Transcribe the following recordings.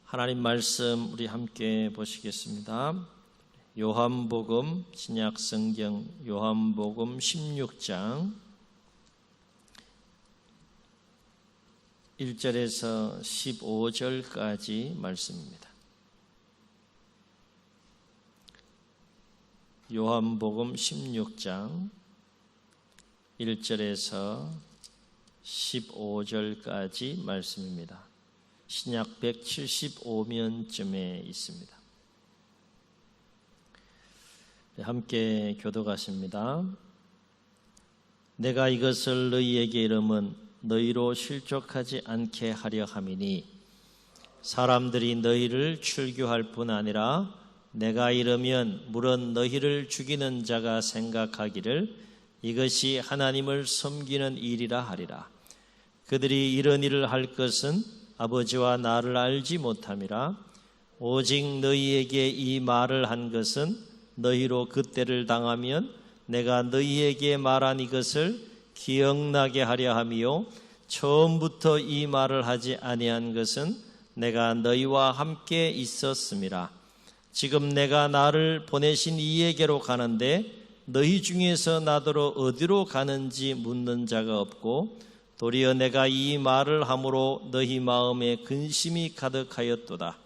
하나님 말씀 우리 함께 보시겠습니다. 요한복음 신약성경 요한복음 16장 1절에서 15절까지 말씀입니다. 요한복음 16장 1절에서 15절까지 말씀입니다. 신약 175면쯤에 있습니다. 함께 교독하십니다. 내가 이것을 너희에게 이름은 너희로 실족하지 않게 하려 함이니 사람들이 너희를 출교할 뿐 아니라 내가 이르면 물론 너희를 죽이는 자가 생각하기를 이것이 하나님을 섬기는 일이라 하리라. 그들이 이런 일을 할 것은 아버지와 나를 알지 못함이라. 오직 너희에게 이 말을 한 것은 너희로 그때를 당하면 내가 너희에게 말한 이것을 기억나게 하려 함이요 처음부터 이 말을 하지 아니한 것은 내가 너희와 함께 있었음이라. 지금 내가 나를 보내신 이에게로 가는데 너희 중에서 나더러 어디로 가는지 묻는 자가 없고 도리어 내가 이 말을 함으로 너희 마음에 근심이 가득하였도다.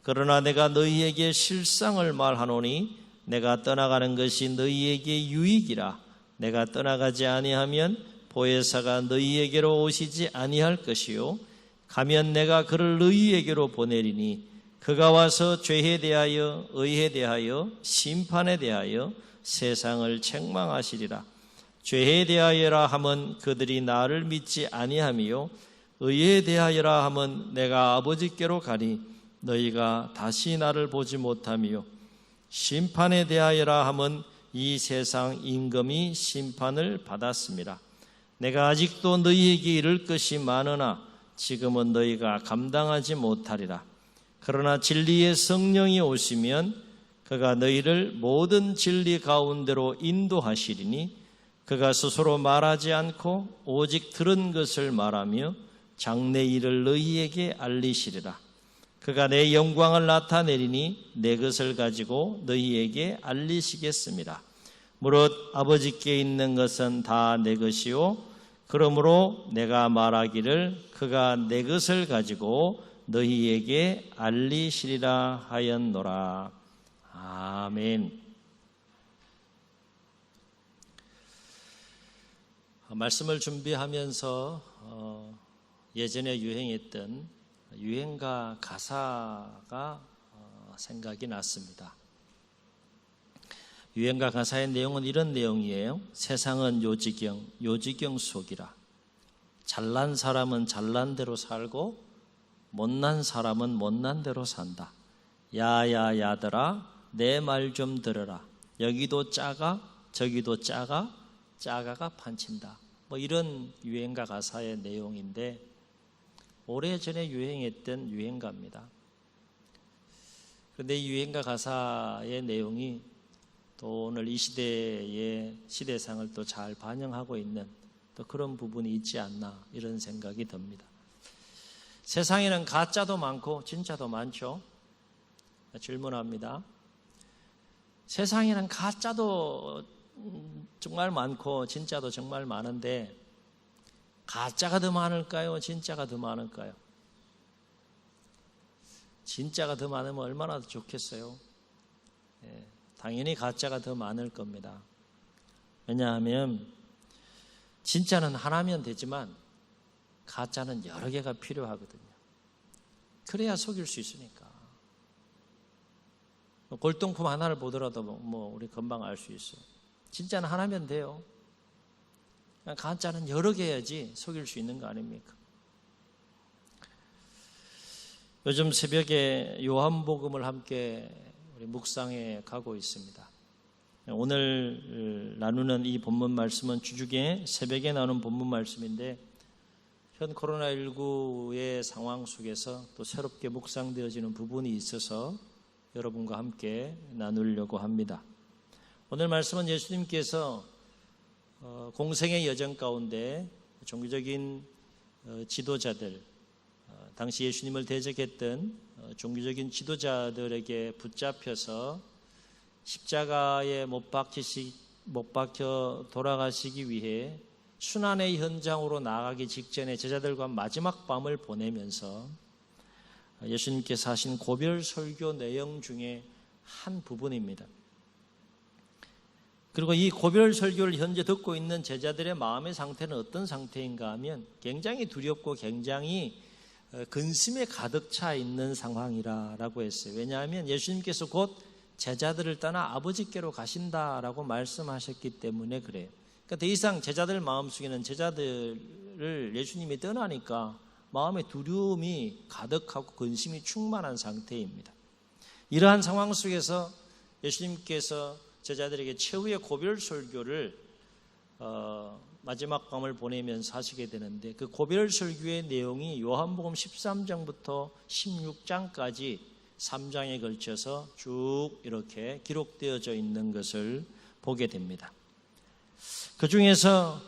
그러나 내가 너희에게 실상을 말하노니 내가 떠나가는 것이 너희에게 유익이라. 내가 떠나가지 아니하면 보혜사가 너희에게로 오시지 아니할 것이요 가면 내가 그를 너희에게로 보내리니 그가 와서 죄에 대하여 의에 대하여 심판에 대하여 세상을 책망하시리라. 죄에 대하여라 함은 그들이 나를 믿지 아니함이요 의에 대하여라 함은 내가 아버지께로 가니 너희가 다시 나를 보지 못함이요 심판에 대하여라 함은 이 세상 임금이 심판을 받았습니다. 내가 아직도 너희에게 이를 것이 많으나 지금은 너희가 감당하지 못하리라. 그러나 진리의 성령이 오시면 그가 너희를 모든 진리 가운데로 인도하시리니 그가 스스로 말하지 않고 오직 들은 것을 말하며 장래 일을 너희에게 알리시리라. 그가 내 영광을 나타내리니 내 것을 가지고 너희에게 알리시겠습니다. 무릇 아버지께 있는 것은 다 내 것이요 그러므로 내가 말하기를 그가 내 것을 가지고 너희에게 알리시리라 하였노라. 아멘. 말씀을 준비하면서 예전에 유행했던 유행가 가사가 생각이 났습니다. 유행가 가사의 내용은 이런 내용이에요. 세상은 요지경 속이라. 잘난 사람은 잘난 대로 살고 못난 사람은 못난 대로 산다. 야야야들아 내 말 좀 들어라. 여기도 짜가 저기도 짜가 짜가가 판친다. 이런 유행가 가사의 내용인데 오래전에 유행했던 유행가입니다. 그런데 이 유행가 가사의 내용이 또 오늘 이 시대의 시대상을 또 잘 반영하고 있는 또 그런 부분이 있지 않나 이런 생각이 듭니다. 세상에는 가짜도 많고 진짜도 많죠. 질문합니다. 세상에는 가짜도 정말 많고 진짜도 정말 많은데 가짜가 더 많을까요? 진짜가 더 많을까요? 진짜가 더 많으면 얼마나 좋겠어요? 당연히 가짜가 더 많을 겁니다. 왜냐하면 진짜는 하나면 되지만 가짜는 여러 개가 필요하거든요. 그래야 속일 수 있으니까. 골동품 하나를 보더라도 우리 금방 알 수 있어요. 진짜는 하나면 돼요. 가짜는 여러 개 해야지 속일 수 있는 거 아닙니까? 요즘 새벽에 요한복음을 함께 우리 묵상해 가고 있습니다. 오늘 나누는 이 본문 말씀은 주중에 새벽에 나오는 본문 말씀인데 현 코로나19의 상황 속에서 또 새롭게 묵상되어지는 부분이 있어서 여러분과 함께 나누려고 합니다. 오늘 말씀은 예수님께서 공생의 여정 가운데 종교적인 지도자들, 당시 예수님을 대적했던 종교적인 지도자들에게 붙잡혀서 십자가에 못 박혀 돌아가시기 위해 순환의 현장으로 나가기 직전에 제자들과 마지막 밤을 보내면서 예수님께서 하신 고별 설교 내용 중에 한 부분입니다. 그리고 이 고별 설교를 현재 듣고 있는 제자들의 마음의 상태는 어떤 상태인가 하면 굉장히 두렵고 굉장히 근심에 가득 차 있는 상황이라고 했어요. 왜냐하면 예수님께서 곧 제자들을 떠나 아버지께로 가신다라고 말씀하셨기 때문에 그래요. 그러니까 더 이상 제자들 마음속에는 제자들을 예수님이 떠나니까 마음의 두려움이 가득하고 근심이 충만한 상태입니다. 이러한 상황 속에서 예수님께서 제자들에게 최후의 고별 설교를 마지막 밤을 보내면서 하시게 되는데, 그 고별 설교의 내용이 요한복음 13장부터 16장까지 3장에 걸쳐서 쭉 이렇게 기록되어져 있는 것을 보게 됩니다. 그 중에서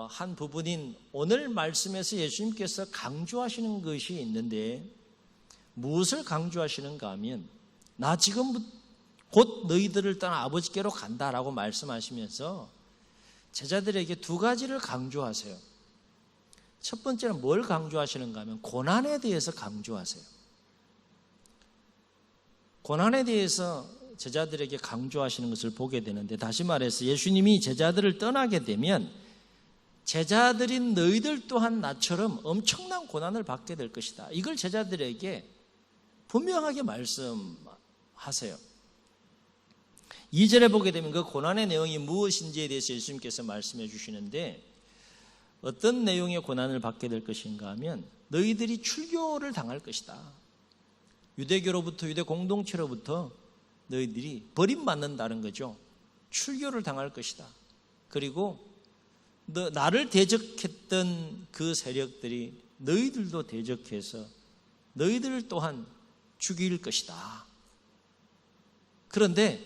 한 부분인 오늘 말씀에서 예수님께서 강조하시는 것이 있는데, 무엇을 강조하시는가 하면 나 지금 곧 너희들을 떠나 아버지께로 간다라고 말씀하시면서 제자들에게 두 가지를 강조하세요. 첫 번째는 뭘 강조하시는가 하면 고난에 대해서 강조하세요. 고난에 대해서 제자들에게 강조하시는 것을 보게 되는데, 다시 말해서 예수님이 제자들을 떠나게 되면 제자들인 너희들 또한 나처럼 엄청난 고난을 받게 될 것이다. 이걸 제자들에게 분명하게 말씀하세요. 2절에 보게 되면 그 고난의 내용이 무엇인지에 대해서 예수님께서 말씀해 주시는데, 어떤 내용의 고난을 받게 될 것인가 하면 너희들이 출교를 당할 것이다. 유대교로부터, 유대 공동체로부터 너희들이 버림받는다는 거죠. 출교를 당할 것이다. 그리고 나를 대적했던 그 세력들이 너희들도 대적해서 너희들 또한 죽일 것이다. 그런데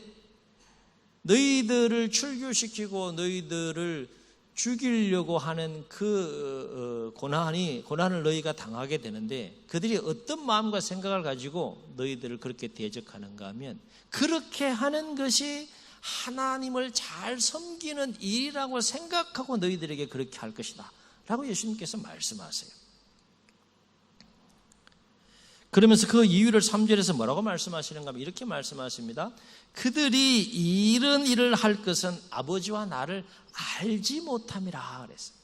너희들을 출교시키고 너희들을 죽이려고 하는 그 고난을 너희가 당하게 되는데, 그들이 어떤 마음과 생각을 가지고 너희들을 그렇게 대적하는가 하면 그렇게 하는 것이 하나님을 잘 섬기는 일이라고 생각하고 너희들에게 그렇게 할 것이다 라고 예수님께서 말씀하세요. 그러면서 그 이유를 3절에서 뭐라고 말씀하시는가 하면 이렇게 말씀하십니다. 그들이 이런 일을 할 것은 아버지와 나를 알지 못함이라 그랬어요.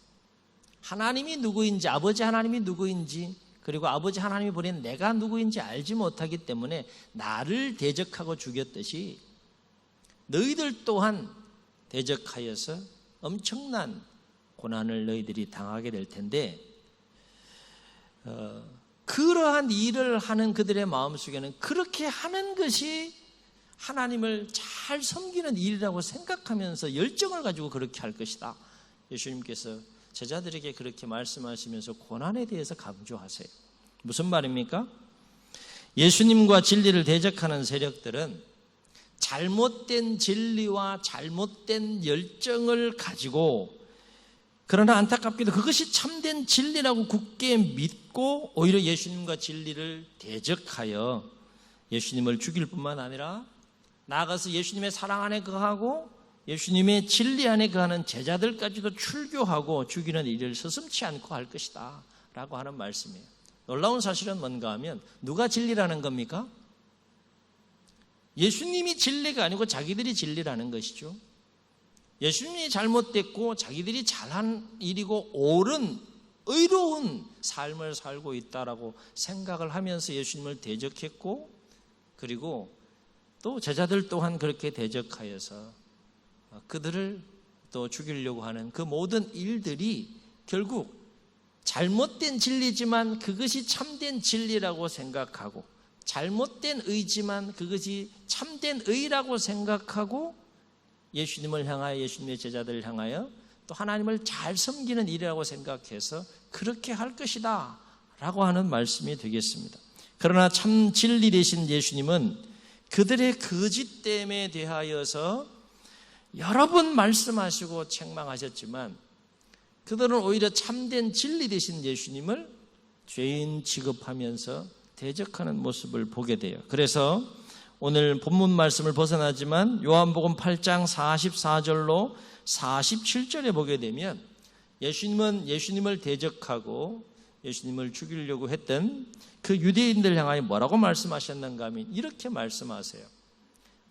하나님이 누구인지, 아버지 하나님이 누구인지, 그리고 아버지 하나님이 보낸 내가 누구인지 알지 못하기 때문에 나를 대적하고 죽였듯이 너희들 또한 대적하여서 엄청난 고난을 너희들이 당하게 될 텐데, 그러한 일을 하는 그들의 마음속에는 그렇게 하는 것이 하나님을 잘 섬기는 일이라고 생각하면서 열정을 가지고 그렇게 할 것이다. 예수님께서 제자들에게 그렇게 말씀하시면서 고난에 대해서 강조하세요. 무슨 말입니까? 예수님과 진리를 대적하는 세력들은 잘못된 진리와 잘못된 열정을 가지고, 그러나 안타깝게도 그것이 참된 진리라고 굳게 믿고 오히려 예수님과 진리를 대적하여 예수님을 죽일 뿐만 아니라 나아가서 예수님의 사랑 안에 거하고 예수님의 진리 안에 거하는 제자들까지도 출교하고 죽이는 일을 서슴지 않고 할 것이다 라고 하는 말씀이에요. 놀라운 사실은 뭔가 하면 누가 진리라는 겁니까? 예수님이 진리가 아니고 자기들이 진리라는 것이죠. 예수님이 잘못됐고 자기들이 잘한 일이고 옳은 의로운 삶을 살고 있다라고 생각을 하면서 예수님을 대적했고, 그리고 또 제자들 또한 그렇게 대적하여서 그들을 또 죽이려고 하는 그 모든 일들이 결국 잘못된 진리지만 그것이 참된 진리라고 생각하고, 잘못된 의지만 그것이 참된 의라고 생각하고 예수님을 향하여, 예수님의 제자들을 향하여 또 하나님을 잘 섬기는 일이라고 생각해서 그렇게 할 것이다 라고 하는 말씀이 되겠습니다. 그러나 참 진리 되신 예수님은 그들의 거짓됨에 대하여서 여러 번 말씀하시고 책망하셨지만 그들은 오히려 참된 진리 되신 예수님을 죄인 취급하면서 대적하는 모습을 보게 돼요. 그래서 오늘 본문 말씀을 벗어나지만 요한복음 8장 44절로 47절에 보게 되면 예수님을 대적하고 예수님을 죽이려고 했던 그 유대인들 향하여 뭐라고 말씀하셨는가 하면 이렇게 말씀하세요.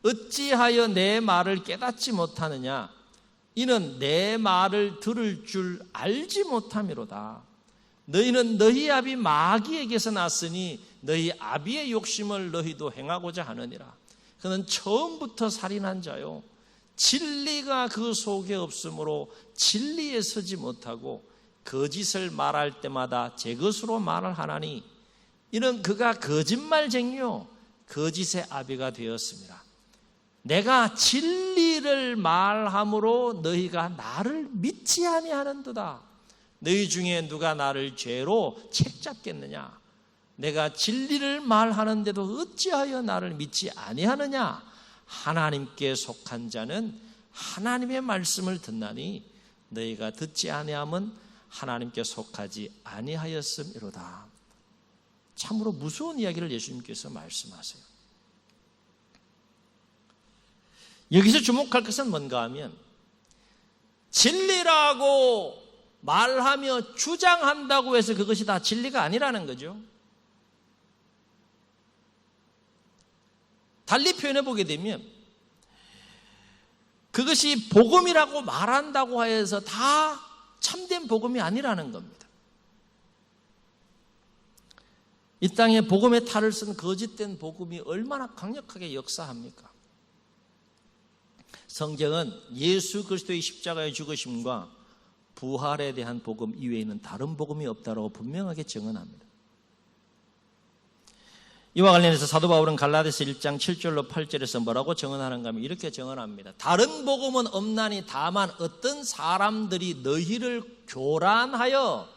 어찌하여 내 말을 깨닫지 못하느냐? 이는 내 말을 들을 줄 알지 못함이로다. 너희는 너희 아비 마귀에게서 났으니 너희 아비의 욕심을 너희도 행하고자 하느니라. 그는 처음부터 살인한 자요, 진리가 그 속에 없으므로 진리에 서지 못하고 거짓을 말할 때마다 제 것으로 말을 하나니 이는 그가 거짓말쟁이요 거짓의 아비가 되었습니다. 내가 진리를 말함으로 너희가 나를 믿지 아니하는도다. 너희 중에 누가 나를 죄로 책잡겠느냐? 내가 진리를 말하는데도 어찌하여 나를 믿지 아니하느냐? 하나님께 속한 자는 하나님의 말씀을 듣나니 너희가 듣지 아니함은 하나님께 속하지 아니하였음이로다. 참으로 무서운 이야기를 예수님께서 말씀하세요. 여기서 주목할 것은 뭔가 하면 진리라고 말하며 주장한다고 해서 그것이 다 진리가 아니라는 거죠. 달리 표현해 보게 되면 그것이 복음이라고 말한다고 해서 다 참된 복음이 아니라는 겁니다. 이 땅에 복음의 탈을 쓴 거짓된 복음이 얼마나 강력하게 역사합니까? 성경은 예수 그리스도의 십자가의 죽으심과 부활에 대한 복음 이외에는 다른 복음이 없다고 분명하게 증언합니다. 이와 관련해서 사도 바울은 갈라디아서 1장 7절로 8절에서 뭐라고 증언하는가 하면 이렇게 증언합니다. 다른 복음은 없나니 다만 어떤 사람들이 너희를 교란하여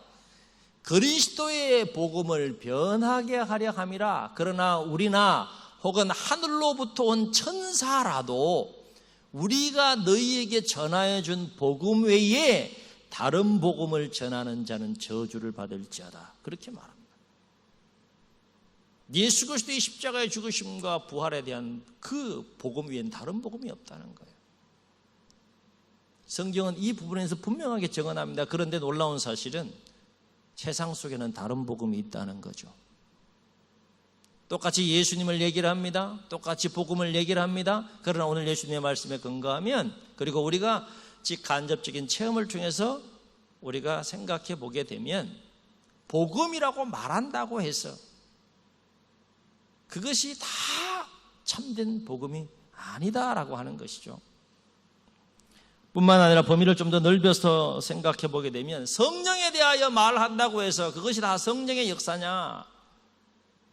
그리스도의 복음을 변하게 하려 함이라. 그러나 우리나 혹은 하늘로부터 온 천사라도 우리가 너희에게 전하여 준 복음 외에 다른 복음을 전하는 자는 저주를 받을지어다. 그렇게 말합니다. 예수 그리스도의 십자가의 죽으심과 부활에 대한 그 복음 외에는 다른 복음이 없다는 거예요. 성경은 이 부분에서 분명하게 증언합니다. 그런데 놀라운 사실은 세상 속에는 다른 복음이 있다는 거죠. 똑같이 예수님을 얘기를 합니다. 똑같이 복음을 얘기를 합니다. 그러나 오늘 예수님의 말씀에 근거하면, 그리고 우리가 간접적인 체험을 통해서 우리가 생각해 보게 되면 복음이라고 말한다고 해서 그것이 다 참된 복음이 아니다라고 하는 것이죠. 뿐만 아니라 범위를 좀 더 넓혀서 생각해 보게 되면 성령에 대하여 말한다고 해서 그것이 다 성령의 역사냐?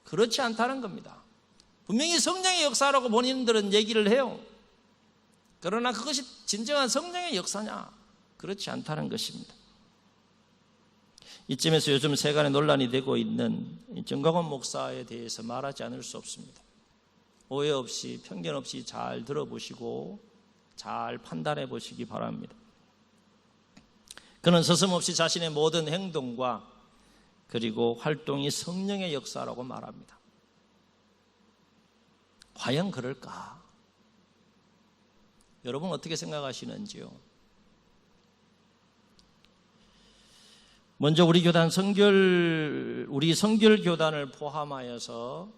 그렇지 않다는 겁니다. 분명히 성령의 역사라고 본인들은 얘기를 해요. 그러나 그것이 진정한 성령의 역사냐? 그렇지 않다는 것입니다. 이쯤에서 요즘 세간에 논란이 되고 있는 정광훈 목사에 대해서 말하지 않을 수 없습니다. 오해 없이 편견 없이 잘 들어보시고 잘 판단해 보시기 바랍니다. 그는 서슴없이 자신의 모든 행동과 그리고 활동이 성령의 역사라고 말합니다. 과연 그럴까? 여러분 어떻게 생각하시는지요? 먼저 우리 성결교단을 포함하여서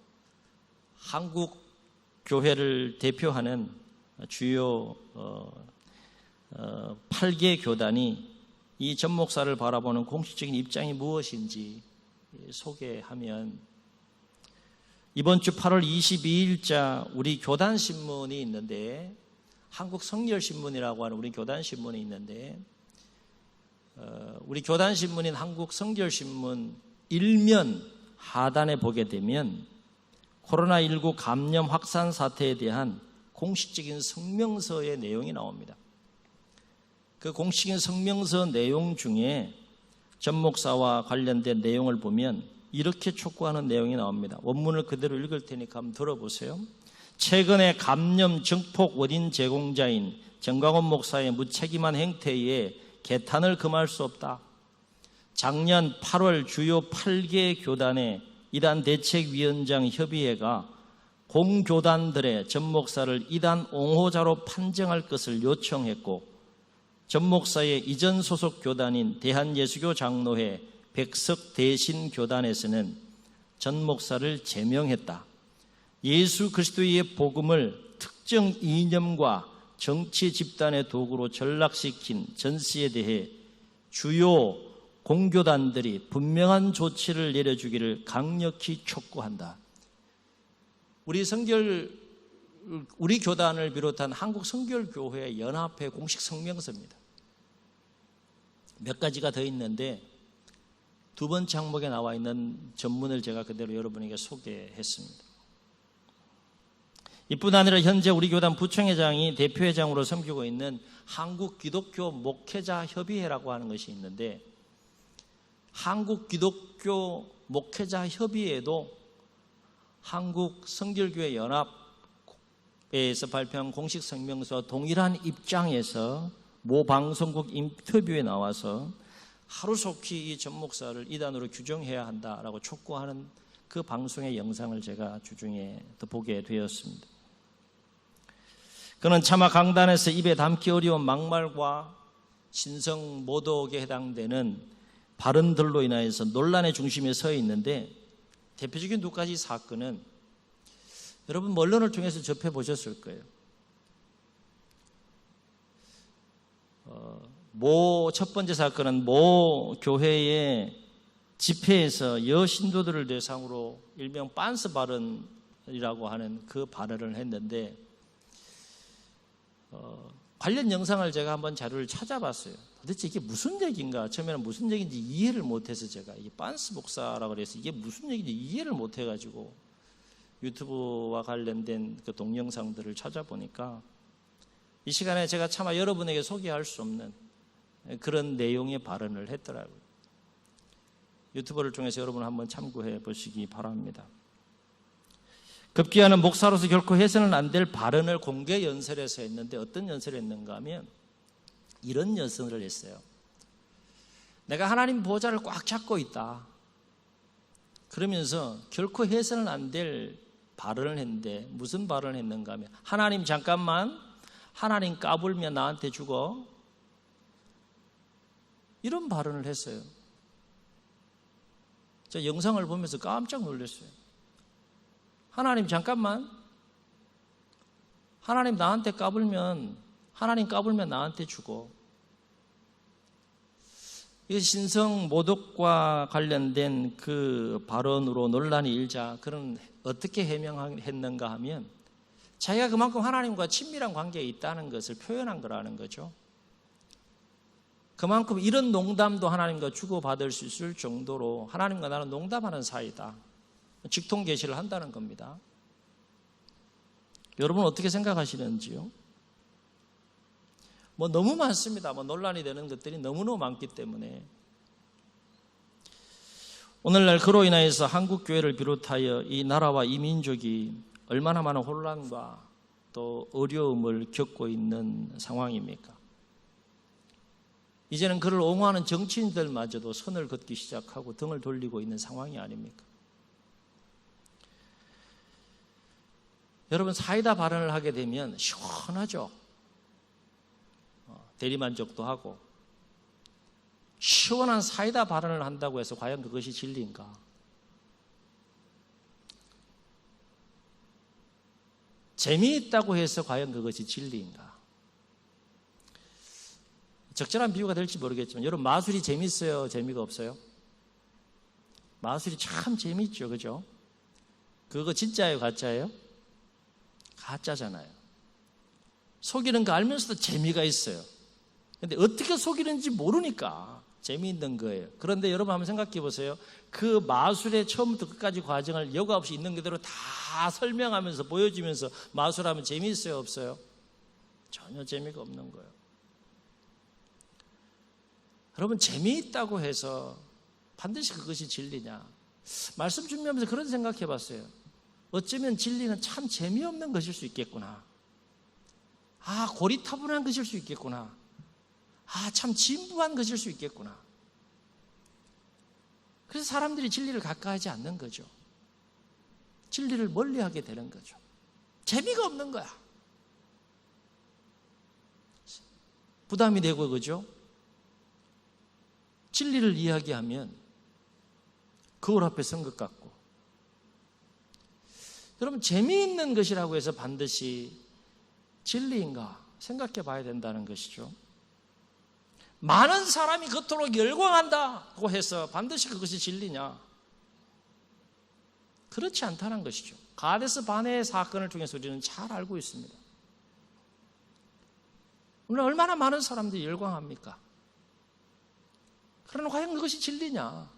한국 교회를 대표하는 주요 8개 교단이 이 전 목사를 바라보는 공식적인 입장이 무엇인지 소개하면, 이번 주 8월 22일자 우리 교단신문이 있는데, 한국성결신문이라고 하는 우리 교단신문이 있는데, 우리 교단신문인 한국성결신문 일면 하단에 보게 되면 코로나19 감염 확산 사태에 대한 공식적인 성명서의 내용이 나옵니다. 그 공식적인 성명서 내용 중에 전 목사와 관련된 내용을 보면 이렇게 촉구하는 내용이 나옵니다. 원문을 그대로 읽을 테니까 한번 들어보세요. 최근에 감염 증폭 원인 제공자인 정광훈 목사의 무책임한 행태에 개탄을 금할 수 없다. 작년 8월 주요 8개 교단에 이단 대책위원장 협의회가 공교단들의 전 목사를 이단 옹호자로 판정할 것을 요청했고, 전 목사의 이전 소속 교단인 대한예수교 장로회 백석 대신교단에서는 전 목사를 제명했다. 예수 그리스도의 복음을 특정 이념과 정치 집단의 도구로 전락시킨 전시에 대해 주요 공교단들이 분명한 조치를 내려주기를 강력히 촉구한다. 우리 교단을 비롯한 한국 성결교회 연합회 공식 성명서입니다. 몇 가지가 더 있는데 두 번째 항목에 나와 있는 전문을 제가 그대로 여러분에게 소개했습니다. 이뿐 아니라 현재 우리 교단 부총회장이 대표회장으로 섬기고 있는 한국 기독교 목회자 협의회라고 하는 것이 있는데, 한국 기독교 목회자 협의회도 한국 성결교회 연합회에서 발표한 공식 성명서와 동일한 입장에서 모 방송국 인터뷰에 나와서 하루속히 이 전 목사를 이단으로 규정해야 한다라고 촉구하는 그 방송의 영상을 제가 주중에 또 보게 되었습니다. 그는 차마 강단에서 입에 담기 어려운 막말과 신성 모독에 해당되는 발언들로 인하여서 논란의 중심에 서 있는데, 대표적인 두 가지 사건은 여러분 언론을 통해서 접해보셨을 거예요. 첫 번째 사건은 모 교회의 집회에서 여신도들을 대상으로 일명 빤스 발언이라고 하는 그 발언을 했는데, 관련 영상을 제가 한번 자료를 찾아봤어요. 도대체 이게 무슨 얘기인가? 처음에는 무슨 얘기인지 이해를 못해서 제가 이게 빤스 목사라고 그래서 이게 무슨 얘기인지 이해를 못해가지고 유튜브와 관련된 그 동영상들을 찾아보니까 이 시간에 제가 차마 여러분에게 소개할 수 없는 그런 내용의 발언을 했더라고요. 유튜브를 통해서 여러분 한번 참고해 보시기 바랍니다. 급기야는 목사로서 결코 해서는 안 될 발언을 공개 연설에서 했는데, 어떤 연설을 했는가 하면 이런 연설을 했어요. 내가 하나님 보좌를 꽉 잡고 있다. 그러면서 결코 해서는 안 될 발언을 했는데, 무슨 발언을 했는가 하면, 하나님 잠깐만, 하나님 까불면 나한테 죽어. 이런 발언을 했어요. 저 영상을 보면서 깜짝 놀랐어요. 하나님 잠깐만, 하나님 나한테 까불면, 하나님 까불면 나한테 죽어. 이 신성 모독과 관련된 그 발언으로 논란이 일자 그는 어떻게 해명했는가 하면, 자기가 그만큼 하나님과 친밀한 관계에 있다는 것을 표현한 거라는 거죠. 그만큼 이런 농담도 하나님과 주고받을 수 있을 정도로 하나님과 나는 농담하는 사이다. 직통 계시를 한다는 겁니다. 여러분 어떻게 생각하시는지요? 너무 많습니다. 논란이 되는 것들이 너무너무 많기 때문에 오늘날 그로 인하여서 한국 교회를 비롯하여 이 나라와 이 민족이 얼마나 많은 혼란과 또 어려움을 겪고 있는 상황입니까? 이제는 그를 옹호하는 정치인들마저도 선을 긋기 시작하고 등을 돌리고 있는 상황이 아닙니까? 여러분 사이다 발언을 하게 되면 시원하죠. 대리만족도 하고. 시원한 사이다 발언을 한다고 해서 과연 그것이 진리인가? 재미있다고 해서 과연 그것이 진리인가? 적절한 비유가 될지 모르겠지만, 여러분 마술이 재미있어요? 재미가 없어요? 마술이 참 재미있죠, 그죠? 그거 진짜예요, 가짜예요? 가짜잖아요. 속이는 거 알면서도 재미가 있어요. 근데 어떻게 속이는지 모르니까 재미있는 거예요. 그런데 여러분 한번 생각해 보세요. 그 마술의 처음부터 끝까지 과정을 여과 없이 있는 그대로 다 설명하면서 보여주면서 마술하면 재미있어요, 없어요? 전혀 재미가 없는 거예요. 여러분 재미있다고 해서 반드시 그것이 진리냐? 말씀 준비하면서 그런 생각해 봤어요. 어쩌면 진리는 참 재미없는 것일 수 있겠구나. 고리타분한 것일 수 있겠구나. 참 진부한 것일 수 있겠구나. 그래서 사람들이 진리를 가까이하지 않는 거죠. 진리를 멀리하게 되는 거죠. 재미가 없는 거야. 부담이 되고, 그죠? 진리를 이야기하면 거울 앞에 선 것 같고. 여러분, 재미있는 것이라고 해서 반드시 진리인가 생각해 봐야 된다는 것이죠. 많은 사람이 그토록 열광한다고 해서 반드시 그것이 진리냐? 그렇지 않다는 것이죠. 가데스 바네의 사건을 통해서 우리는 잘 알고 있습니다. 오늘 얼마나 많은 사람들이 열광합니까? 그러나 과연 그것이 진리냐?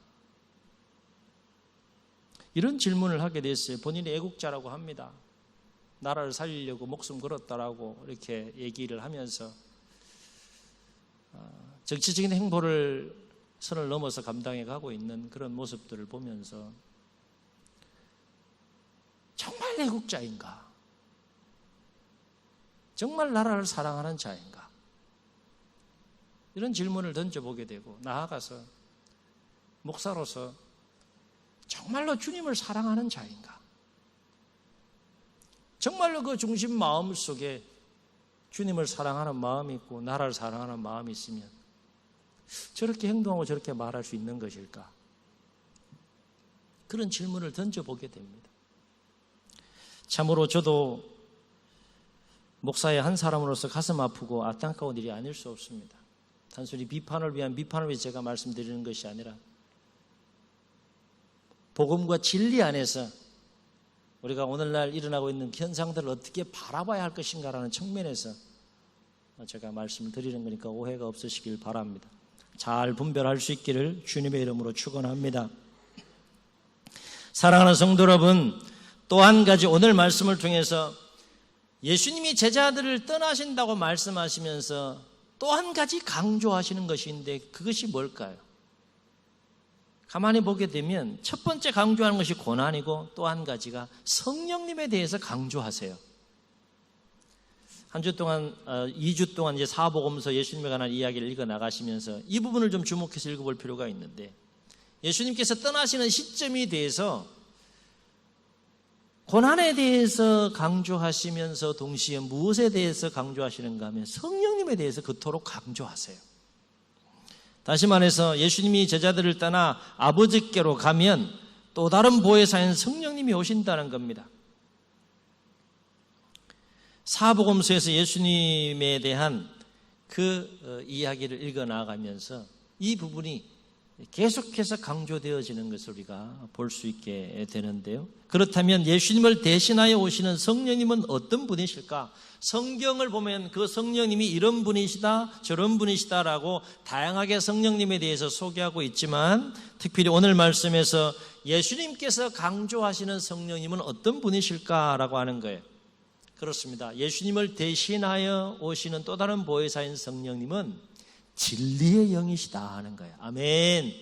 이런 질문을 하게 됐어요. 본인이 애국자라고 합니다. 나라를 살리려고 목숨 걸었다라고 이렇게 얘기를 하면서 정치적인 행보를 선을 넘어서 감당해 가고 있는 그런 모습들을 보면서 정말 애국자인가? 정말 나라를 사랑하는 자인가? 이런 질문을 던져보게 되고, 나아가서 목사로서 정말로 주님을 사랑하는 자인가? 정말로 그 중심 마음 속에 주님을 사랑하는 마음이 있고 나라를 사랑하는 마음이 있으면 저렇게 행동하고 저렇게 말할 수 있는 것일까? 그런 질문을 던져보게 됩니다. 참으로 저도 목사의 한 사람으로서 가슴 아프고 안타까운 일이 아닐 수 없습니다. 단순히 비판을 위한 비판을 위해 제가 말씀드리는 것이 아니라 복음과 진리 안에서 우리가 오늘날 일어나고 있는 현상들을 어떻게 바라봐야 할 것인가라는 측면에서 제가 말씀을 드리는 거니까 오해가 없으시길 바랍니다. 잘 분별할 수 있기를 주님의 이름으로 축원합니다. 사랑하는 성도 여러분, 또 한 가지 오늘 말씀을 통해서 예수님이 제자들을 떠나신다고 말씀하시면서 또 한 가지 강조하시는 것인데 그것이 뭘까요? 가만히 보게 되면 첫 번째 강조하는 것이 고난이고 또 한 가지가 성령님에 대해서 강조하세요. 한 주 동안, 2주 동안 이제 사복음서 예수님에 관한 이야기를 읽어 나가시면서 이 부분을 좀 주목해서 읽어볼 필요가 있는데, 예수님께서 떠나시는 시점에 대해서 고난에 대해서 강조하시면서 동시에 무엇에 대해서 강조하시는가 하면 성령님에 대해서 그토록 강조하세요. 다시 말해서 예수님이 제자들을 떠나 아버지께로 가면 또 다른 보혜사인 성령님이 오신다는 겁니다. 사복음서에서 예수님에 대한 그 이야기를 읽어 나가면서 이 부분이 계속해서 강조되어지는 것을 우리가 볼 수 있게 되는데요. 그렇다면 예수님을 대신하여 오시는 성령님은 어떤 분이실까? 성경을 보면 그 성령님이 이런 분이시다, 저런 분이시다라고 다양하게 성령님에 대해서 소개하고 있지만, 특별히 오늘 말씀에서 예수님께서 강조하시는 성령님은 어떤 분이실까라고 하는 거예요. 그렇습니다. 예수님을 대신하여 오시는 또 다른 보혜사인 성령님은 진리의 영이시다 하는 거예요. 아멘.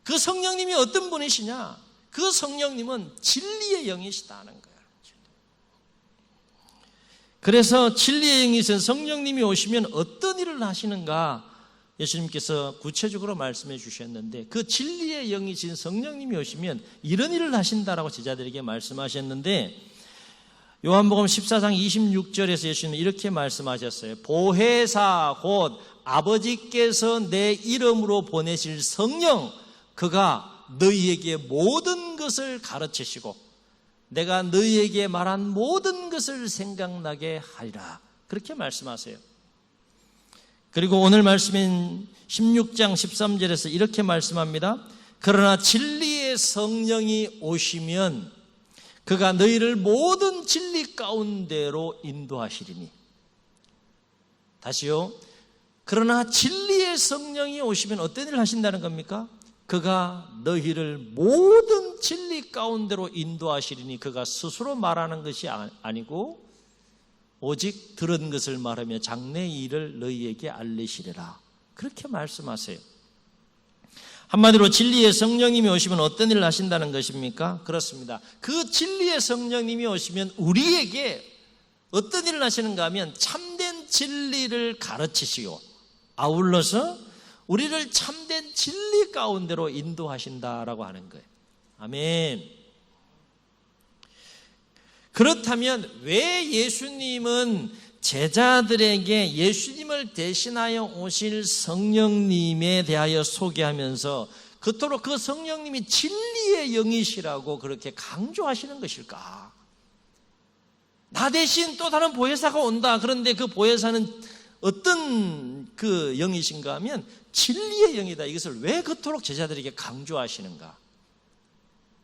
그 성령님이 어떤 분이시냐? 그 성령님은 진리의 영이시다 하는 거예요. 그래서 진리의 영이신 성령님이 오시면 어떤 일을 하시는가? 예수님께서 구체적으로 말씀해 주셨는데, 그 진리의 영이신 성령님이 오시면 이런 일을 하신다라고 제자들에게 말씀하셨는데, 요한복음 14장 26절에서 예수님은 이렇게 말씀하셨어요. 보혜사 곧 아버지께서 내 이름으로 보내실 성령, 그가 너희에게 모든 것을 가르치시고 내가 너희에게 말한 모든 것을 생각나게 하리라. 그렇게 말씀하세요. 그리고 오늘 말씀인 16장 13절에서 이렇게 말씀합니다. 그러나 진리의 성령이 오시면 그가 너희를 모든 진리 가운데로 인도하시리니. 다시요. 그러나 진리의 성령이 오시면 어떤 일을 하신다는 겁니까? 그가 너희를 모든 진리 가운데로 인도하시리니, 그가 스스로 말하는 것이 아니고 오직 들은 것을 말하며 장래의 일을 너희에게 알리시리라. 그렇게 말씀하세요. 한마디로 진리의 성령님이 오시면 어떤 일을 하신다는 것입니까? 그렇습니다. 그 진리의 성령님이 오시면 우리에게 어떤 일을 하시는가 하면 참된 진리를 가르치시고 아울러서 우리를 참된 진리 가운데로 인도하신다라고 하는 거예요. 아멘. 그렇다면 왜 예수님은 제자들에게 예수님을 대신하여 오실 성령님에 대하여 소개하면서 그토록 그 성령님이 진리의 영이시라고 그렇게 강조하시는 것일까? 나 대신 또 다른 보혜사가 온다. 그런데 그 보혜사는 어떤 그 영이신가 하면 진리의 영이다. 이것을 왜 그토록 제자들에게 강조하시는가?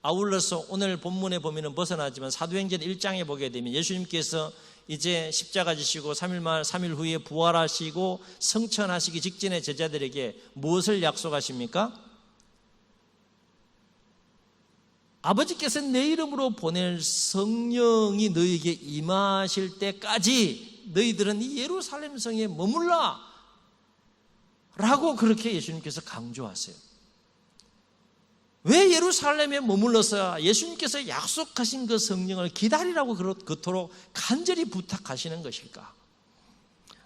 아울러서 오늘 본문에 보면 벗어나지만 사도행전 1장에 보게 되면 예수님께서 이제 십자가 지시고 3일 후에 부활하시고 성천하시기 직전에 제자들에게 무엇을 약속하십니까? 아버지께서 내 이름으로 보낼 성령이 너희에게 임하실 때까지 너희들은 이 예루살렘 성에 머물라 라고 그렇게 예수님께서 강조하세요. 왜 예루살렘에 머물러서 예수님께서 약속하신 그 성령을 기다리라고 그토록 간절히 부탁하시는 것일까?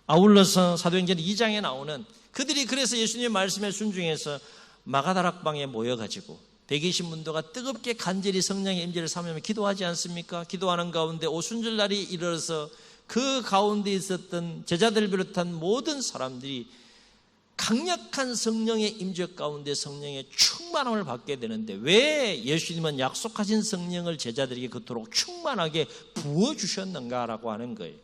아울러서 사도행전 2장에 나오는 그들이 그래서 예수님의 말씀에 순종해서 마가다락방에 모여가지고 120문도가 뜨겁게 간절히 성령의 임재를 사모하며 기도하지 않습니까? 기도하는 가운데 오순절날이 이르러서 그 가운데 있었던 제자들을 비롯한 모든 사람들이 강력한 성령의 임재 가운데 성령의 충만함을 받게 되는데 왜 예수님은 약속하신 성령을 제자들에게 그토록 충만하게 부어주셨는가라고 하는 거예요.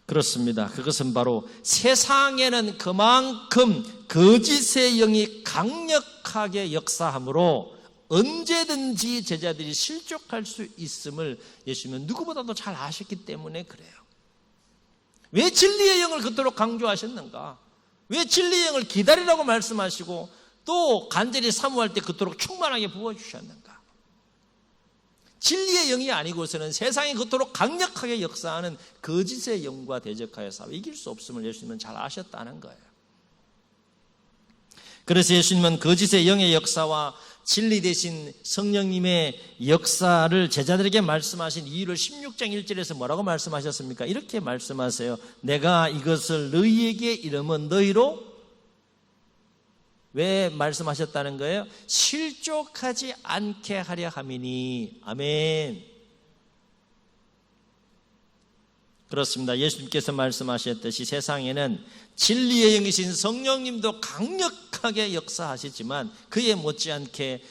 그렇습니다. 그것은 바로 세상에는 그만큼 거짓의 영이 강력하게 역사하므로 언제든지 제자들이 실족할 수 있음을 예수님은 누구보다도 잘 아셨기 때문에 그래요. 왜 진리의 영을 그토록 강조하셨는가? 왜 진리의 영을 기다리라고 말씀하시고 또 간절히 사모할 때 그토록 충만하게 부어주셨는가? 진리의 영이 아니고서는 세상이 그토록 강력하게 역사하는 거짓의 영과 대적하여 싸워 이길 수 없음을 예수님은 잘 아셨다는 거예요. 그래서 예수님은 거짓의 영의 역사와 진리 대신 성령님의 역사를 제자들에게 말씀하신 이유를 16장 1절에서 뭐라고 말씀하셨습니까? 이렇게 말씀하세요. 내가 이것을 너희에게 이르면 너희로 왜 말씀하셨다는 거예요? 실족하지 않게 하려 함이니. 아멘. 그렇습니다. 예수님께서 말씀하셨듯이 세상에는 진리의 영이신 성령님도 강력하게 역사하시지만 그에 못지않게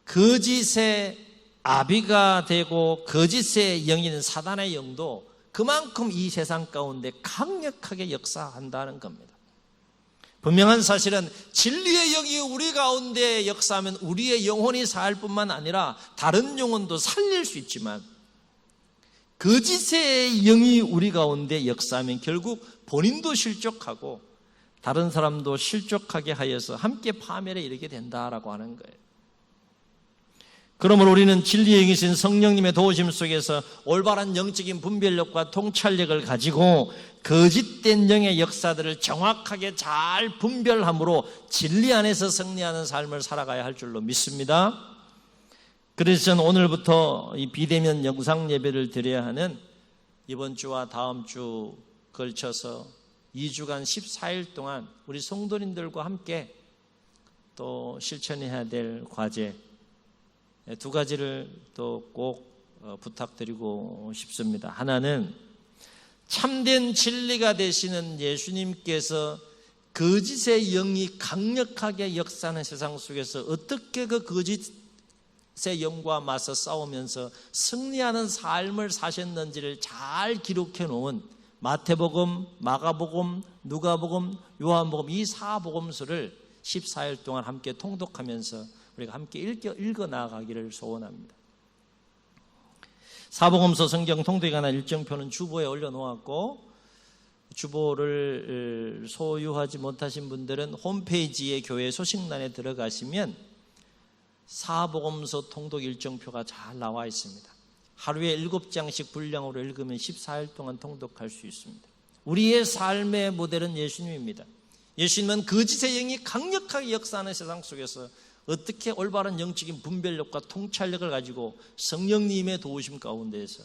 거짓의 아비가 되고 거짓의 영인 사단의 영도 그만큼 이 세상 가운데 강력하게 역사한다는 겁니다. 분명한 사실은 진리의 영이 우리 가운데 역사하면 우리의 영혼이 살 뿐만 아니라 다른 영혼도 살릴 수 있지만 거짓의 영이 우리 가운데 역사하면 결국 본인도 실족하고 다른 사람도 실족하게 하여서 함께 파멸에 이르게 된다라고 하는 거예요. 그러므로 우리는 진리의 영이신 성령님의 도우심 속에서 올바른 영적인 분별력과 통찰력을 가지고 거짓된 영의 역사들을 정확하게 잘 분별함으로 진리 안에서 승리하는 삶을 살아가야 할 줄로 믿습니다. 그래서 저는 오늘부터 이 비대면 영상 예배를 드려야 하는 이번 주와 다음 주 걸쳐서 2주간 14일 동안 우리 성도님들과 함께 또 실천해야 될 과제 두 가지를 또 꼭 부탁드리고 싶습니다. 하나는 참된 진리가 되시는 예수님께서 거짓의 영이 강력하게 역사하는 세상 속에서 어떻게 그 거짓의 영과 맞서 싸우면서 승리하는 삶을 사셨는지를 잘 기록해 놓은 마태복음, 마가복음, 누가복음, 요한복음 이 4복음서를 14일 동안 함께 통독하면서 우리가 함께 읽어 나가기를 소원합니다. 사복음서 성경 통독에 관한 일정표는 주보에 올려놓았고 주보를 소유하지 못하신 분들은 홈페이지에 교회 소식란에 들어가시면 사복음서 통독 일정표가 잘 나와 있습니다. 하루에 7장씩 분량으로 읽으면 14일 동안 통독할 수 있습니다. 우리의 삶의 모델은 예수님입니다. 예수님은 거짓의 영이 강력하게 역사하는 세상 속에서 어떻게 올바른 영적인 분별력과 통찰력을 가지고 성령님의 도우심 가운데에서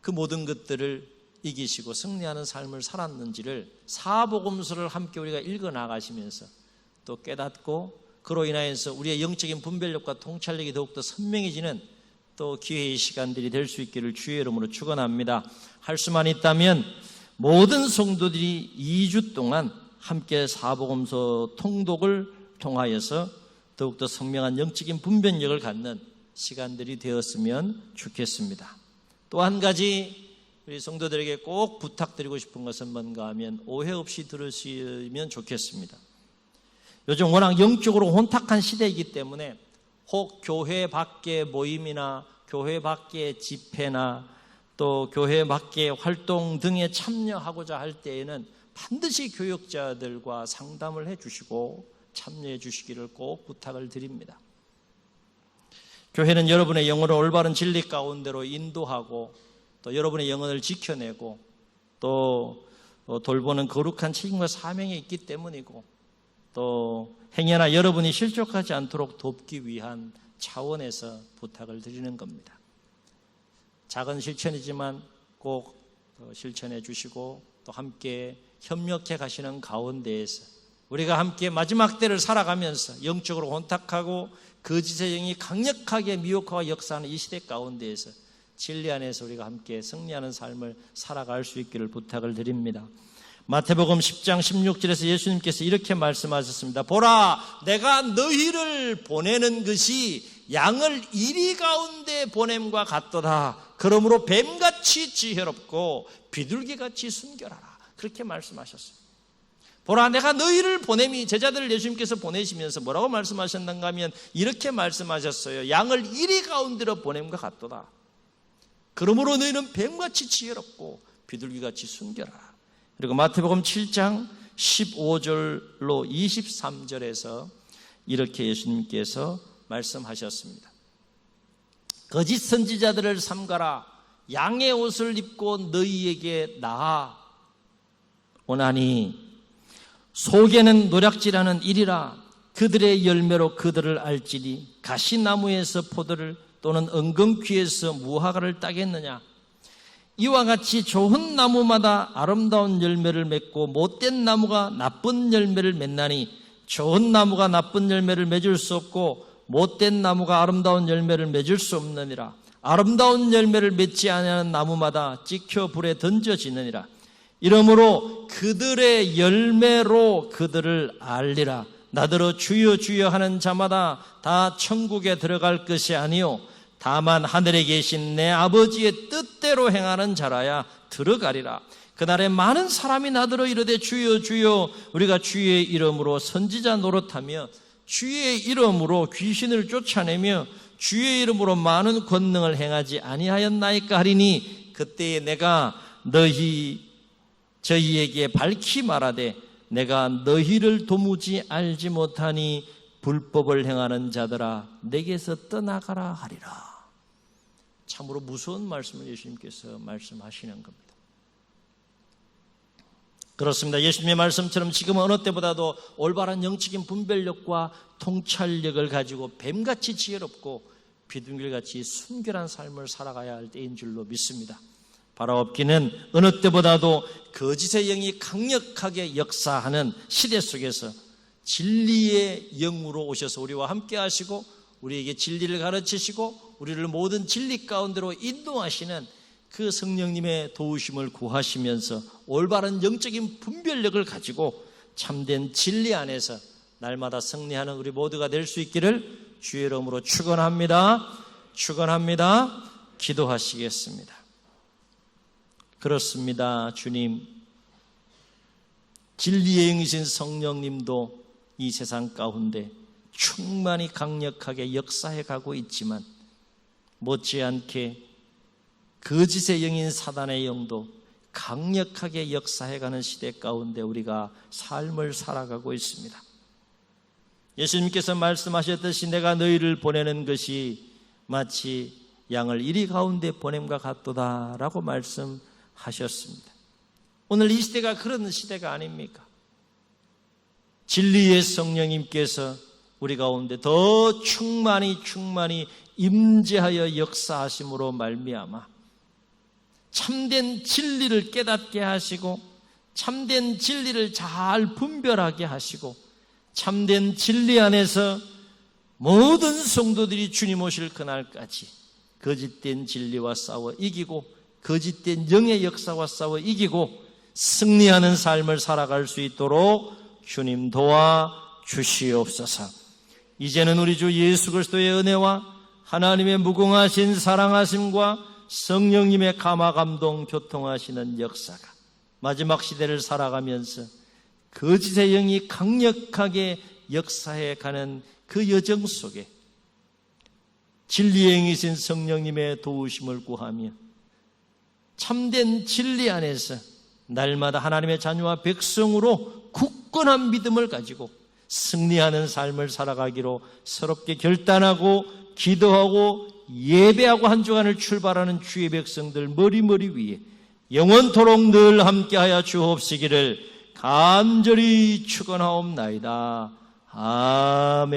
그 모든 것들을 이기시고 승리하는 삶을 살았는지를 사복음서를 함께 우리가 읽어 나가시면서 또 깨닫고 그로 인하여서 우리의 영적인 분별력과 통찰력이 더욱더 선명해지는 또 기회의 시간들이 될 수 있기를 주의 이름으로 축원합니다. 할 수만 있다면 모든 성도들이 2주 동안 함께 사복음서 통독을 통하여서 더욱더 선명한 영적인 분별력을 갖는 시간들이 되었으면 좋겠습니다. 또 한 가지 우리 성도들에게 꼭 부탁드리고 싶은 것은 뭔가 하면 오해 없이 들으시면 좋겠습니다. 요즘 워낙 영적으로 혼탁한 시대이기 때문에 혹 교회 밖의 모임이나 교회 밖의 집회나 또 교회 밖의 활동 등에 참여하고자 할 때에는 반드시 교역자들과 상담을 해주시고 참여해 주시기를 꼭 부탁을 드립니다. 교회는 여러분의 영혼을 올바른 진리 가운데로 인도하고 또 여러분의 영혼을 지켜내고 또 돌보는 거룩한 책임과 사명이 있기 때문이고 또 행여나 여러분이 실족하지 않도록 돕기 위한 차원에서 부탁을 드리는 겁니다. 작은 실천이지만 꼭 실천해 주시고 또 함께 협력해 가시는 가운데에서 우리가 함께 마지막 때를 살아가면서 영적으로 혼탁하고 거짓의 영이 강력하게 미혹하고 역사하는 이 시대 가운데에서 진리 안에서 우리가 함께 승리하는 삶을 살아갈 수 있기를 부탁을 드립니다. 마태복음 10장 16절에서 예수님께서 이렇게 말씀하셨습니다. 보라, 내가 너희를 보내는 것이 양을 이리 가운데 보냄과 같도다. 그러므로 뱀같이 지혜롭고 비둘기같이 순결하라. 그렇게 말씀하셨습니다. 보라, 내가 너희를 보냄이, 제자들을 예수님께서 보내시면서 뭐라고 말씀하셨는가 하면 이렇게 말씀하셨어요. 양을 이리 가운데로 보냄과 같도다. 그러므로 너희는 뱀같이 지혜롭고 비둘기같이 순결하라. 그리고 마태복음 7장 15절로 23절에서 이렇게 예수님께서 말씀하셨습니다. 거짓 선지자들을 삼가라. 양의 옷을 입고 너희에게 나아 오나니 속에는 노략질하는 일이라. 그들의 열매로 그들을 알지니 가시나무에서 포도를 또는 은근귀에서 무화과를 따겠느냐. 이와 같이 좋은 나무마다 아름다운 열매를 맺고 못된 나무가 나쁜 열매를 맺나니 좋은 나무가 나쁜 열매를 맺을 수 없고 못된 나무가 아름다운 열매를 맺을 수 없느니라. 아름다운 열매를 맺지 아니하는 나무마다 찍혀 불에 던져지느니라. 이러므로 그들의 열매로 그들을 알리라. 나더러 주여 주여 하는 자마다 다 천국에 들어갈 것이 아니요 다만 하늘에 계신 내 아버지의 뜻대로 행하는 자라야 들어가리라. 그날에 많은 사람이 나더러 이르되 주여 주여 우리가 주의 이름으로 선지자 노릇하며 주의 이름으로 귀신을 쫓아내며 주의 이름으로 많은 권능을 행하지 아니하였나이까 하리니 그때에 내가 저희에게 밝히 말하되 내가 너희를 도무지 알지 못하니 불법을 행하는 자들아 내게서 떠나가라 하리라. 참으로 무서운 말씀을 예수님께서 말씀하시는 겁니다. 그렇습니다. 예수님의 말씀처럼 지금은 어느 때보다도 올바른 영적인 분별력과 통찰력을 가지고 뱀같이 지혜롭고 비둘기같이 순결한 삶을 살아가야 할 때인 줄로 믿습니다. 바라옵기는 어느 때보다도 거짓의 영이 강력하게 역사하는 시대 속에서 진리의 영으로 오셔서 우리와 함께 하시고 우리에게 진리를 가르치시고 우리를 모든 진리 가운데로 인도하시는 그 성령님의 도우심을 구하시면서 올바른 영적인 분별력을 가지고 참된 진리 안에서 날마다 승리하는 우리 모두가 될 수 있기를 주의 이름으로 축원합니다. 기도하시겠습니다. 그렇습니다. 주님, 진리의 영이신 성령님도 이 세상 가운데 충만히 강력하게 역사해 가고 있지만 못지않게 거짓의 영인 사단의 영도 강력하게 역사해 가는 시대 가운데 우리가 삶을 살아가고 있습니다. 예수님께서 말씀하셨듯이 내가 너희를 보내는 것이 마치 양을 이리 가운데 보냄과 같도다 라고 말씀하셨습니다. 오늘 이 시대가 그런 시대가 아닙니까? 진리의 성령님께서 우리 가운데 더 충만히 임재하여 역사하심으로 말미암아 참된 진리를 깨닫게 하시고 참된 진리를 잘 분별하게 하시고 참된 진리 안에서 모든 성도들이 주님 오실 그날까지 거짓된 진리와 싸워 이기고 거짓된 영의 역사와 싸워 이기고 승리하는 삶을 살아갈 수 있도록 주님 도와 주시옵소서. 이제는 우리 주 예수 그리스도의 은혜와 하나님의 무궁하신 사랑하심과 성령님의 감화감동 교통하시는 역사가 마지막 시대를 살아가면서 거짓의 영이 강력하게 역사해 가는 그 여정 속에 진리의 영이신 성령님의 도우심을 구하며 참된 진리 안에서 날마다 하나님의 자녀와 백성으로 굳건한 믿음을 가지고 승리하는 삶을 살아가기로 새롭게 결단하고 기도하고 예배하고 한 주간을 출발하는 주의 백성들 머리머리 위에 영원토록 늘 함께하여 주옵시기를 간절히 축원하옵나이다. 아멘.